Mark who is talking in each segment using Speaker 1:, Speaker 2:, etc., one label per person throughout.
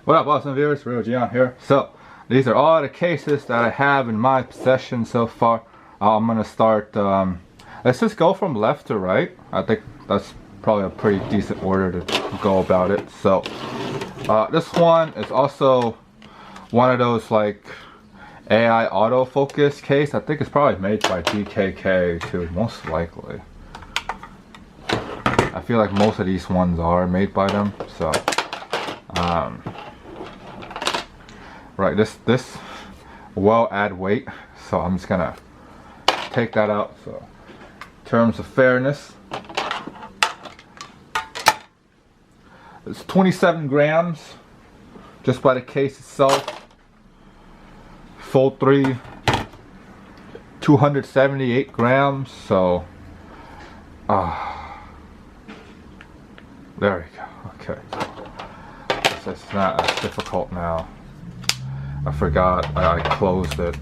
Speaker 1: What up, awesome viewers? Real Gian here. So, these are all the cases that I have in my possession so far. I'm gonna start, let's just go from left to right. I think that's probably a pretty decent order to go about it. So, this one is also one of those like AI autofocus case. I think it's probably made by DKK too, most likely. I feel like most of these ones are made by them. So, right, this will add weight, so I'm just gonna take that out. So, in terms of fairness, it's 27 grams just by the case itself. Full 3, 278 grams. So, there we go. Okay, it's not as difficult now. I forgot I closed it.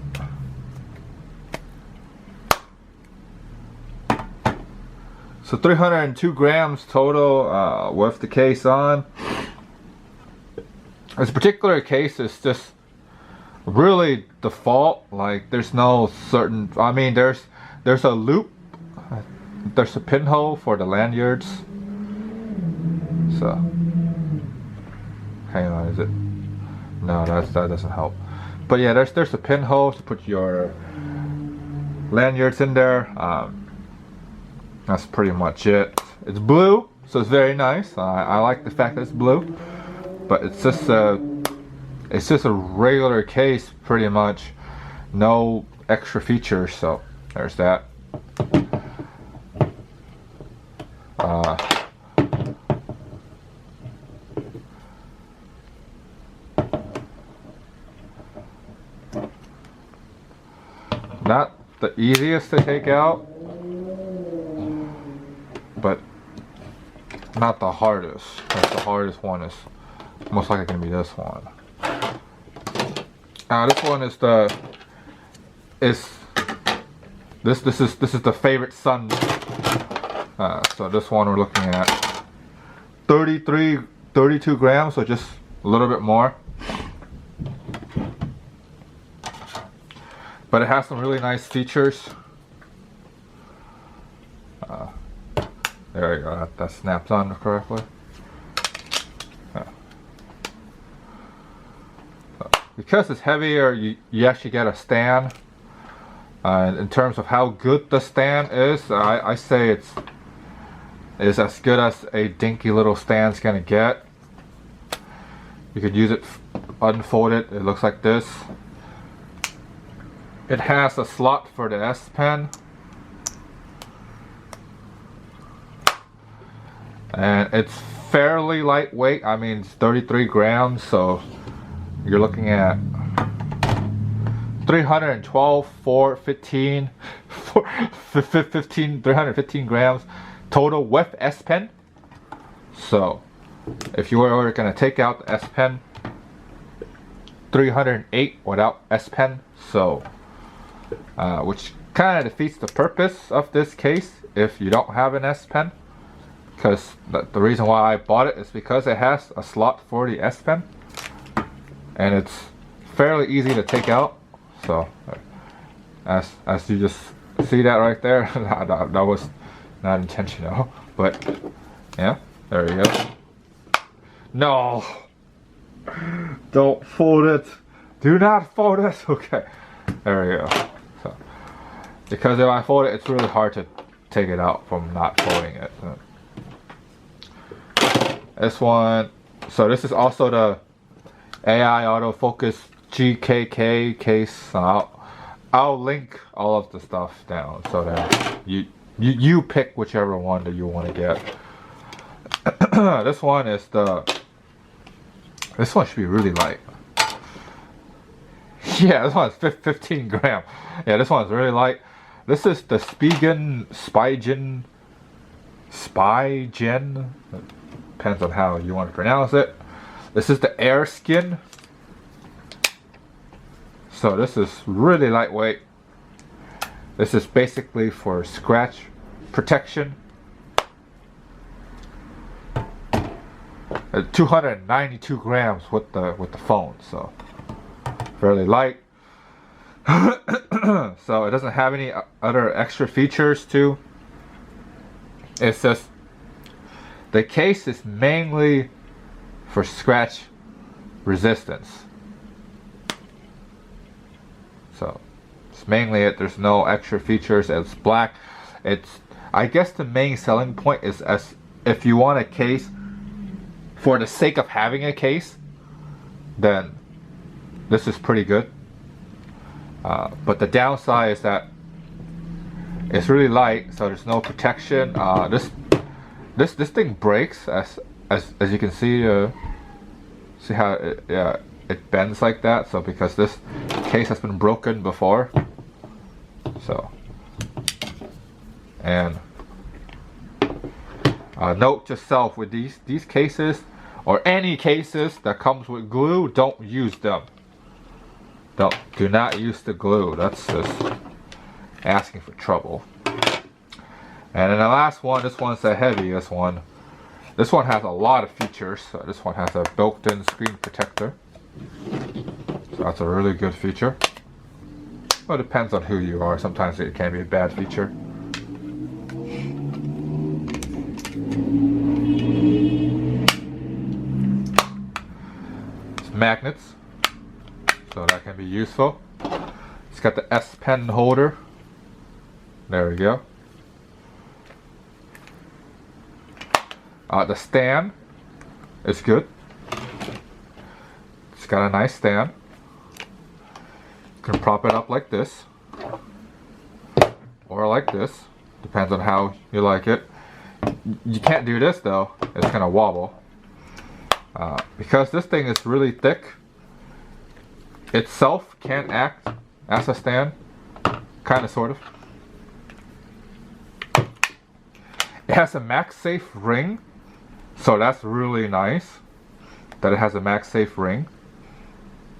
Speaker 1: So 302 grams total with the case on. This particular case is just really default. Like there's no certain. I mean, there's a loop. There's a pinhole for the lanyards. So, hang on, is it? No, that doesn't help. But yeah, there's a pinhole to put your lanyards in there. That's pretty much it. It's blue, so it's very nice. I like the fact that it's blue. But it's just a regular case, pretty much. No extra features. So there's that. Not the easiest to take out, but not the hardest. Like the hardest one is most likely going to be this one. This one is this is the favorite son. So this one we're looking at 32 grams, so just a little bit more. But it has some really nice features. There you go, that snaps on correctly. Because it's heavier, you actually get a stand. In terms of how good the stand is, I say it's as good as a dinky little stand's gonna get. You could use it, unfold it, it looks like this. It has a slot for the S Pen. And it's fairly lightweight. I mean, it's 33 grams, so you're looking at 312, 315 grams total with S Pen. So, if you were going to take out the S Pen, 308 without S Pen. So, which kind of defeats the purpose of this case if you don't have an S Pen. Because the reason why I bought it is because it has a slot for the S Pen. And it's fairly easy to take out. So, as you just see that right there, that was not intentional. But, yeah, there you go. No! Don't fold it. Do not fold it. Okay, there we go. So, because if I fold it, it's really hard to take it out from not folding it. So, this one, so this is also the AI autofocus GKK case. I'll link all of the stuff down so that you pick whichever one that you want to get. This one should be really light. Yeah, this one's 15 gram. Yeah, this one's really light. This is the Spigen. Depends on how you want to pronounce it. This is the Airskin. So this is really lightweight. This is basically for scratch protection. 292 grams with the phone, so fairly light. So it doesn't have any other extra features too. It's just the case is mainly for scratch resistance. So it's mainly it. There's no extra features. It's black. It's, I guess the main selling point is as if you want a case for the sake of having a case, then this is pretty good. But the downside is that it's really light, so there's no protection. This thing breaks as you can see. See how it bends like that. So because this case has been broken before, so and note to self with these cases or any cases that comes with glue, don't use them. Do not use the glue. That's just asking for trouble. And then the last one, this one's the heaviest one. This one has a lot of features. So this one has a built-in screen protector. So that's a really good feature. Well, it depends on who you are. Sometimes it can be a bad feature. It's magnets, so that can be useful. It's got the S Pen holder. There we go. The stand is good. It's got a nice stand. You can prop it up like this or like this, depends on how you like it. You can't do this though, it's gonna wobble. Because this thing is really thick, itself can act as a stand, kind of, sort of. It has a MagSafe ring, so that's really nice that it has a MagSafe ring.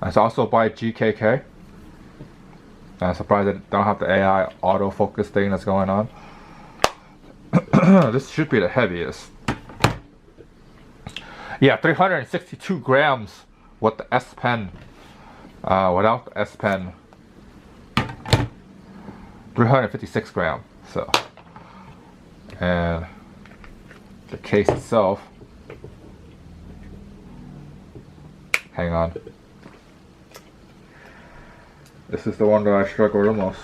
Speaker 1: It's also by GKK. I'm surprised they don't have the AI autofocus thing that's going on. This should be the heaviest. Yeah, 362 grams with the S Pen. Without the S Pen, 356 grams. So, and the case itself. Hang on. This is the one that I struggle the most.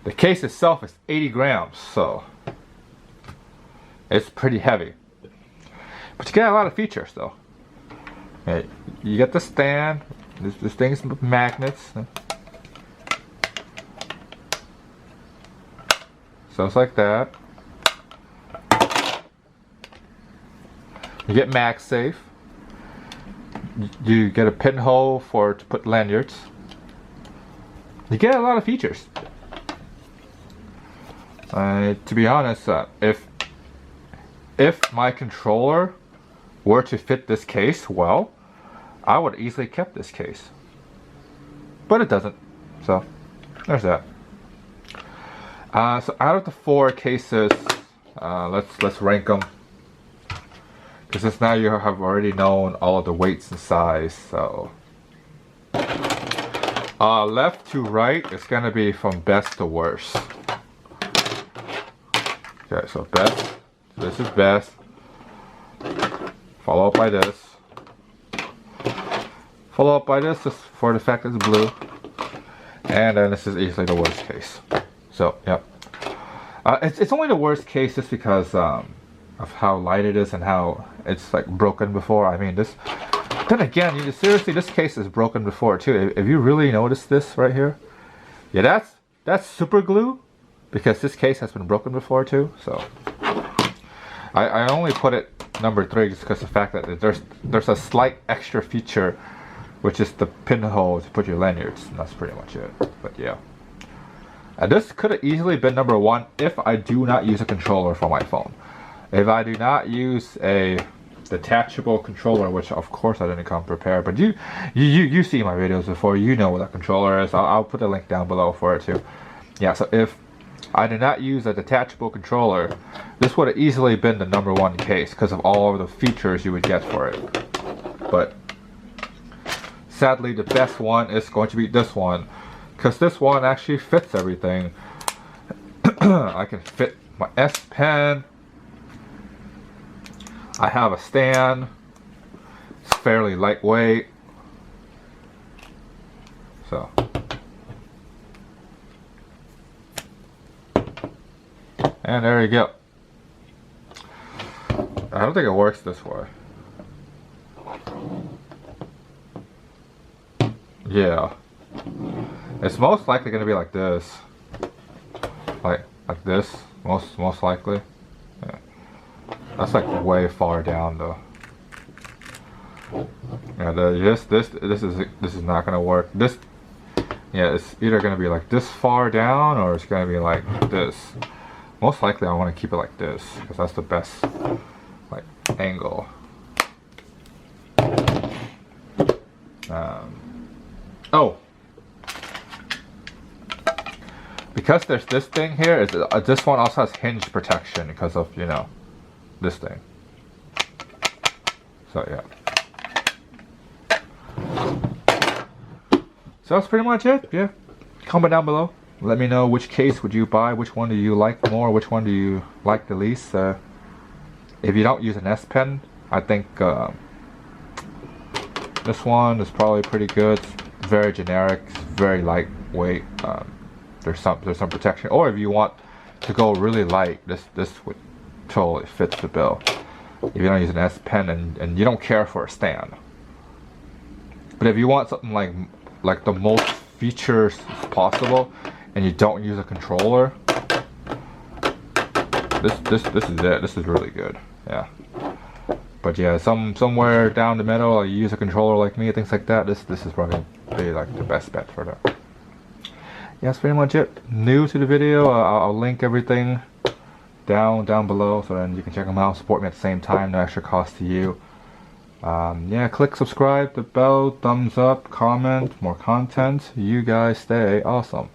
Speaker 1: The case itself is 80 grams, so it's pretty heavy. But you get a lot of features though. You get the stand, this thing's with magnets. So it's like that. You get MagSafe. You get a pinhole to put lanyards. You get a lot of features. To be honest, if my controller were to fit this case well, I would easily kept this case. But it doesn't. So there's that. So out of the 4 cases, let's rank them. Because since now you have already known all of the weights and size, so left to right, it's gonna be from best to worst. Okay, so best. This is best. Followed up by this. Followed up by this, just for the fact it's blue. And then this is easily the worst case. So, yeah. It's only the worst case just because of how light it is and how it's like broken before. I mean, then again, seriously, this case is broken before too. If you really notice this right here, yeah, that's super glue, because this case has been broken before too. So I only put it number 3 just because of the fact that there's a slight extra feature, which is the pinhole to put your lanyards, and that's pretty much it. But yeah, this could have easily been number 1 if I do not use a controller for my phone. If I do not use a detachable controller, which of course I didn't come prepared, but you see my videos before, you know what that controller is. I'll put a link down below for it too. Yeah, so if I did not use a detachable controller, this would have easily been the #1 case because of all of the features you would get for it. But sadly, the best one is going to be this one, because this one actually fits everything. I can fit my S Pen. I have a stand. It's fairly lightweight. So. And there you go. I don't think it works this way. Yeah. It's most likely gonna be like this. Like this. Most likely. Yeah. That's like way far down though. Yeah, this is not gonna work. This, yeah, it's either gonna be like this far down or it's gonna be like this. Most likely I want to keep it like this because that's the best like angle. Oh, because there's this thing here, this one also has hinge protection because of, you know, this thing. So yeah. So that's pretty much it. Yeah. Comment down below. Let me know which case would you buy, which one do you like more, which one do you like the least. If you don't use an S Pen, I think this one is probably pretty good. It's very generic, it's very lightweight. There's some protection. Or if you want to go really light, this would totally fits the bill. If you don't use an S Pen and you don't care for a stand. But if you want something like the most features possible, and you don't use a controller, this is it. This is really good. Yeah. But yeah, somewhere down the middle, you use a controller like me, things like that. This is probably be like the best bet for that. Yeah, that's pretty much it. New to the video, I'll link everything down below, so then you can check them out. Support me at the same time, no extra cost to you. Yeah, click subscribe, the bell, thumbs up, comment, more content. You guys stay awesome.